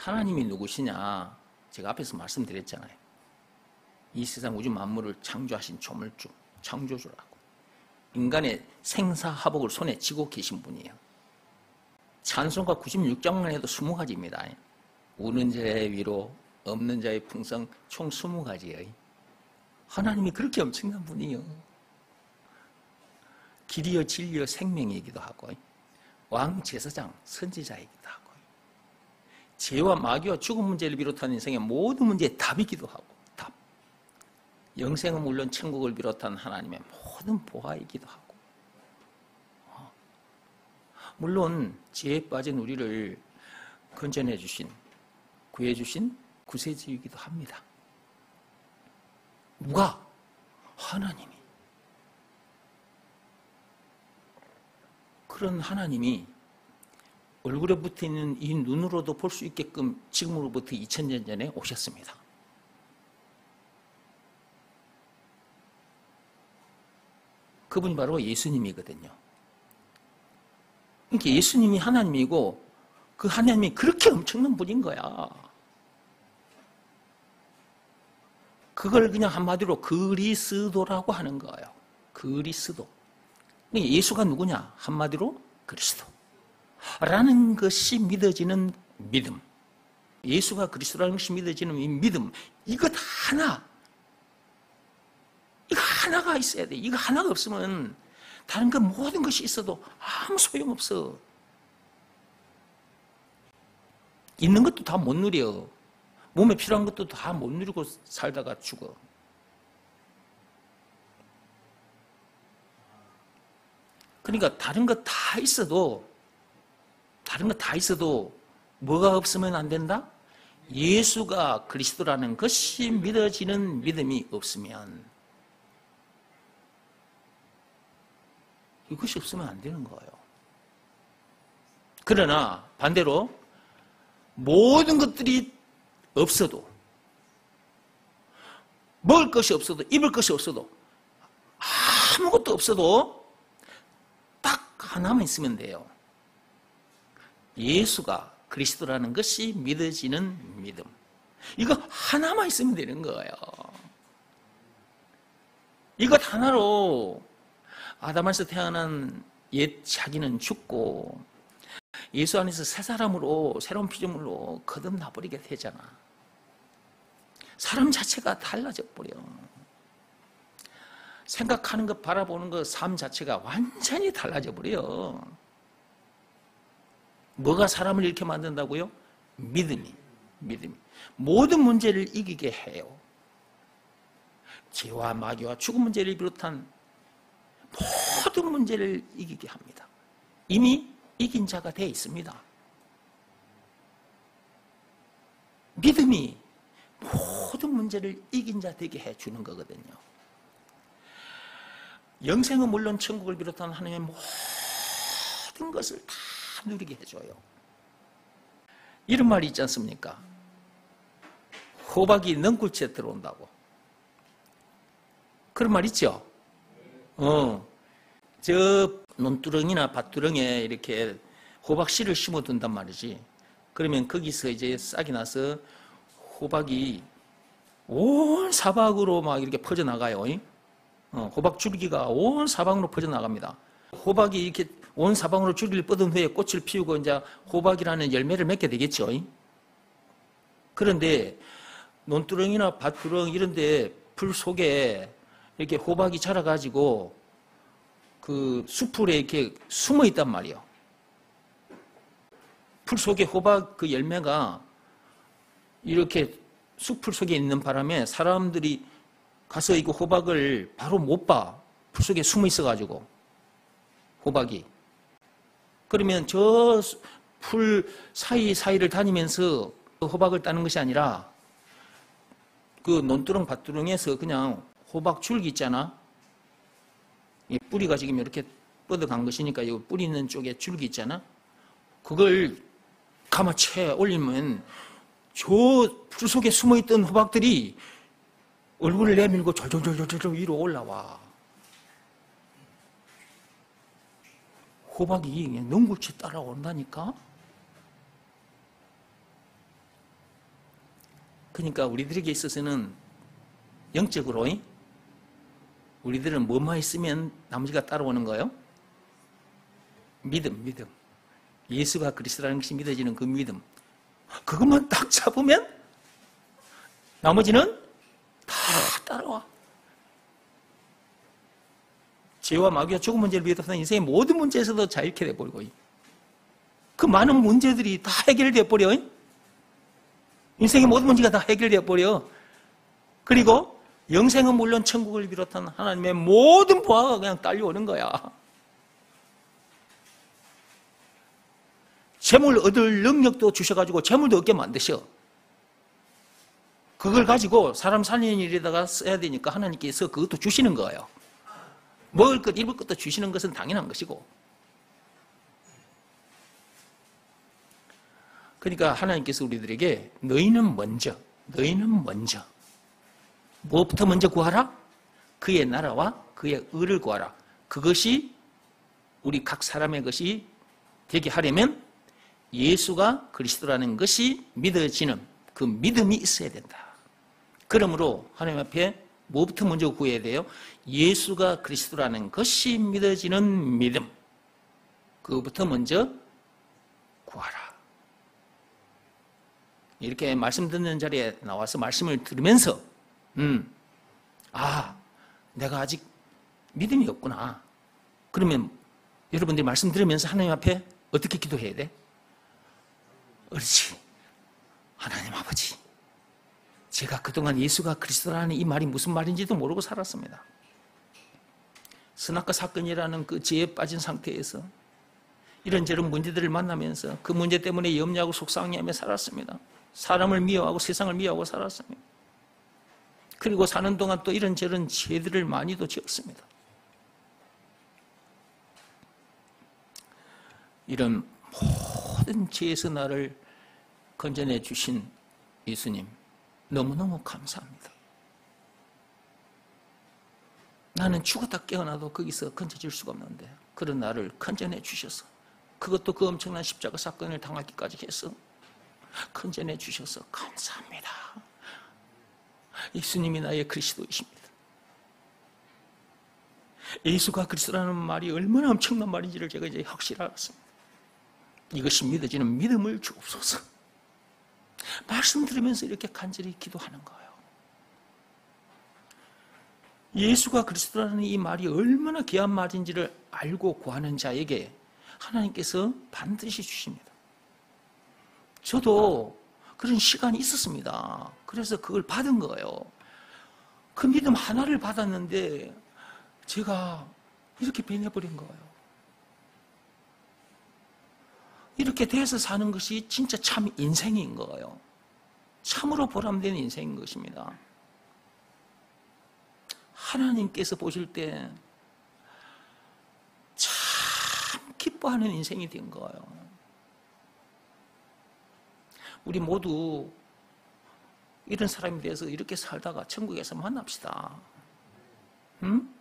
하나님이 누구시냐? 제가 앞에서 말씀드렸잖아요. 이 세상 우주 만물을 창조하신 조물주, 창조주라고. 인간의 생사화복을 손에 쥐고 계신 분이에요. 찬송가 96장만 해도 20가지입니다. 우는 자의 위로, 없는 자의 풍성, 총 20가지예요. 하나님이 그렇게 엄청난 분이에요. 길이요 진리요 생명이기도 하고, 왕 제사장 선지자이기도 하고, 죄와 마귀와 죽음 문제를 비롯한 인생의 모든 문제의 답이기도 하고, 답. 영생은 물론 천국을 비롯한 하나님의 모든 보화이기도 하고, 물론 죄에 빠진 우리를 건져내 주신, 구해 주신 구세주이기도 합니다. 누가? 하나님이. 그런 하나님이 얼굴에 붙어있는 이 눈으로도 볼 수 있게끔 지금으로부터 2000년 전에 오셨습니다. 그분이 바로 예수님이거든요. 그러니까 예수님이 하나님이고 그 하나님이 그렇게 엄청난 분인 거야. 그걸 그냥 한마디로 그리스도라고 하는 거예요. 그리스도. 예수가 누구냐? 한마디로 그리스도. 라는 것이 믿어지는 믿음. 예수가 그리스도라는 것이 믿어지는 이 믿음. 이것 하나. 이거 하나가 있어야 돼. 이거 하나가 없으면 다른 그 모든 것이 있어도 아무 소용없어. 있는 것도 다 못 누려. 몸에 필요한 것도 다 못 누리고 살다가 죽어. 그러니까 다른 거 다 있어도 뭐가 없으면 안 된다? 예수가 그리스도라는 것이 믿어지는 믿음이 없으면 이것이 없으면 안 되는 거예요. 그러나 반대로 모든 것들이 없어도, 먹을 것이 없어도, 입을 것이 없어도, 아무것도 없어도 딱 하나만 있으면 돼요. 예수가 그리스도라는 것이 믿어지는 믿음. 이거 하나만 있으면 되는 거예요. 이것 하나로 아담에서 태어난 옛 자기는 죽고 예수 안에서 새 사람으로, 새로운 피조물로 거듭나버리게 되잖아. 사람 자체가 달라져 버려. 생각하는 것, 바라보는 것, 삶 자체가 완전히 달라져 버려. 뭐가 사람을 이렇게 만든다고요? 믿음이. 모든 문제를 이기게 해요. 죄와 마귀와 죽음 문제를 비롯한 모든 문제를 이기게 합니다. 이미 이긴 자가 되어 있습니다. 믿음이 모든 문제를 이긴 자 되게 해주는 거거든요. 영생은 물론 천국을 비롯한 하나님의 모든 것을 다 누리게 해줘요. 이런 말이 있지 않습니까? 호박이 넝굴째 들어온다고. 그런 말 있죠? 저 논두렁이나 밭두렁에 이렇게 호박 씨를 심어둔단 말이지. 그러면 거기서 이제 싹이 나서 호박이 온 사방으로 막 이렇게 퍼져나가요. 호박 줄기가 온 사방으로 퍼져나갑니다. 호박이 이렇게 온 사방으로 줄기를 뻗은 후에 꽃을 피우고 이제 호박이라는 열매를 맺게 되겠죠. 그런데 논두렁이나 밭두렁 이런 데 풀 속에 이렇게 호박이 자라가지고 그 수풀에 이렇게 숨어 있단 말이에요. 풀 속에 호박 그 열매가 이렇게 수풀 속에 있는 바람에 사람들이 가서 이거 호박을 바로 못 봐. 풀 속에 숨어 있어가지고 호박이. 그러면 저 풀 사이사이를 다니면서 호박을 따는 것이 아니라 그 논두렁 밭두렁에서 그냥 호박 줄기 있잖아. 이 뿌리가 지금 이렇게 뻗어간 것이니까 이 뿌리 있는 쪽에 줄기 있잖아. 그걸 가마채 올리면 저 풀 속에 숨어있던 호박들이 얼굴을 내밀고 졸졸졸졸 위로 올라와. 호박이 넝굴치 따라온다니까? 그러니까 우리들에게 있어서는 영적으로 우리들은 뭐만 있으면 나머지가 따라오는 거예요? 믿음. 예수가 그리스도라는 것이 믿어지는 그 믿음. 그것만 딱 잡으면 나머지는 다 따라와. 죄와 마귀와 죽은 문제를 비롯해서 인생의 모든 문제에서도 자유케 돼버리고 그 많은 문제들이 다 해결돼 버려. 인생의 모든 문제가 다 해결돼 버려. 그리고 영생은 물론 천국을 비롯한 하나님의 모든 보화가 그냥 딸려오는 거야. 재물 얻을 능력도 주셔가지고 재물도 얻게 만드셔. 그걸 가지고 사람 살리는 일에다가 써야 되니까 하나님께서 그것도 주시는 거예요. 먹을 것, 입을 것도 주시는 것은 당연한 것이고. 그러니까 하나님께서 우리들에게 너희는 먼저 무엇부터 먼저 구하라? 그의 나라와 그의 의를 구하라. 그것이 우리 각 사람의 것이 되게 하려면 예수가 그리스도라는 것이 믿어지는 그 믿음이 있어야 된다. 그러므로 하나님 앞에 뭐부터 먼저 구해야 돼요? 예수가 그리스도라는 것이 믿어지는 믿음. 그것부터 먼저 구하라. 이렇게 말씀 듣는 자리에 나와서 말씀을 들으면서 내가 아직 믿음이 없구나. 그러면 여러분들이 말씀 들으면서 하나님 앞에 어떻게 기도해야 돼? 그렇지. 하나님 아버지, 제가 그동안 예수가 그리스도라는 이 말이 무슨 말인지도 모르고 살았습니다. 선악과 사건이라는 그 죄에 빠진 상태에서 이런저런 문제들을 만나면서 그 문제 때문에 염려하고 속상해하며 살았습니다. 사람을 미워하고 세상을 미워하고 살았습니다. 그리고 사는 동안 또 이런저런 죄들을 많이도 지었습니다. 이런 모든 죄에서 나를 건져내 주신 예수님, 너무너무 감사합니다. 나는 죽었다 깨어나도 거기서 건져질 수가 없는데 그런 나를 건져내 주셔서, 그것도 그 엄청난 십자가 사건을 당하기까지 해서 건져내 주셔서 감사합니다. 예수님이 나의 그리스도이십니다. 예수가 그리스도라는 말이 얼마나 엄청난 말인지를 제가 이제 확실히 알았습니다. 이것이 믿어지는 믿음을 주옵소서. 말씀 들으면서 이렇게 간절히 기도하는 거예요. 예수가 그리스도라는 이 말이 얼마나 귀한 말인지를 알고 구하는 자에게 하나님께서 반드시 주십니다. 저도 그런 시간이 있었습니다. 그래서 그걸 받은 거예요. 그 믿음 하나를 받았는데 제가 이렇게 변해버린 거예요. 이렇게 돼서 사는 것이 진짜 참 인생인 거예요. 참으로 보람된 인생인 것입니다. 하나님께서 보실 때 참 기뻐하는 인생이 된 거예요. 우리 모두 이런 사람이 돼서 이렇게 살다가 천국에서 만납시다. 응?